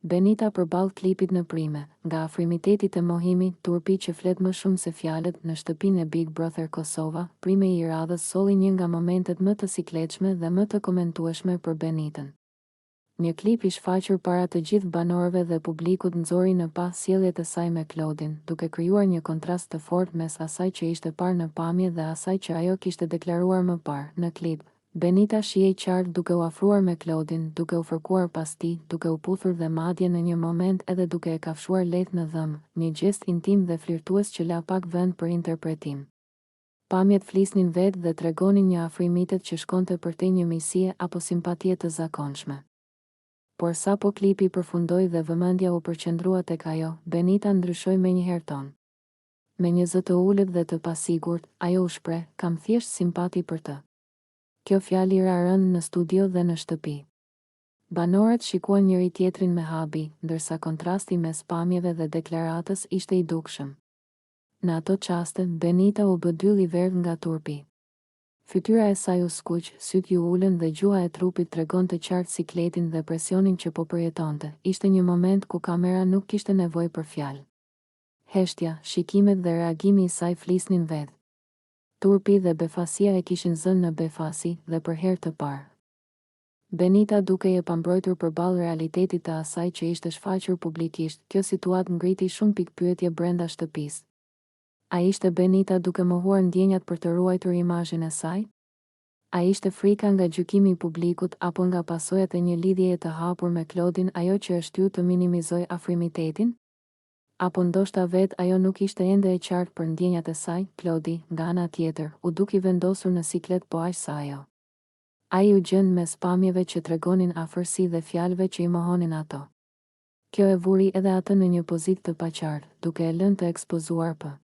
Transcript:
Benita përballë klipit në prime, nga afrimiteti të mohimi, turpi që flet më shumë se fjalët. Në shtëpinë e Big Brother Kosova, prime i radhës solli një nga momentet më të sikletshme dhe më të komentueshme për Benitën. Një klip i shfaqur para të gjithë banorëve dhe publikut nxori në pas sjelljet e saj me Claudin, duke krijuar një kontrast të fortë mes asaj që ishte parë në pamje dhe asaj që ajo kishte deklaruar më parë. Në klip, Benita shihej qartë duke u afruar me Claudin, duke u fërkuar pas tij, duke u puthur dhe madje në një moment edhe duke e kafshuar lehtë në dhëm, një gjest intim dhe flirtues që la pak vend për interpretim. Pamjet flisnin vetë dhe tregonin një afrimitet që shkonte përtej një miqësie apo simpatie të zakonshme. Por sapo klipi përfundoi dhe vëmendja u përqendrua tek ajo, Benita ndryshoi menjëherë ton. Me një zë të ulët dhe të pasigurt, ajo u shpreh, "Kam thjesht simpati për të." Kjo fjalë ra rënd në studio dhe në shtëpi. Banorët shikuan njëri tjetrin me habi, ndërsa kontrasti mes pamjeve dhe deklaratës ishte i dukshëm. Në ato qaste, Benita u bë dyll i verdh nga turpi. Fytyra e saj u skuq, syt ju ulën dhe gjuha e trupit tregon të qartë sikletin dhe presionin që po përjetonte. Ishte një moment ku kamera nuk kishte nevojë për fjalë. Heshtja, shikimet dhe reagimi i saj flisnin vetë. Turpi dhe befasia e kishin zënë në befasi dhe për herë të parë. Benita duke e pambrojtur përballë realitetit të asaj që ishte shfaqur publikisht. Kjo situatë ngriti shumë pikpyetje brenda shtëpisë. A ishte Benita duke mohuar ndjenjat për të ruajtur imazhin e saj? A ishte frika nga gjykimi i publikut apo nga pasojat e një lidhjeje të hapur me Claudin ajo që e shtyu të minimizoj afrimitetin? Apo ndoshta vetë ajo nuk ishte ende e qartë për ndjenjat e saj? Claudi, nga ana tjetër, u duki vendosur në siklet po aq sa ajo. Ai u gjend mes pamjeve që tregonin afërsi dhe fjalëve që i mohonin ato. Kjo e vuri edhe atë në një pozitë të paqartë, duke e lënë të ekspozuar për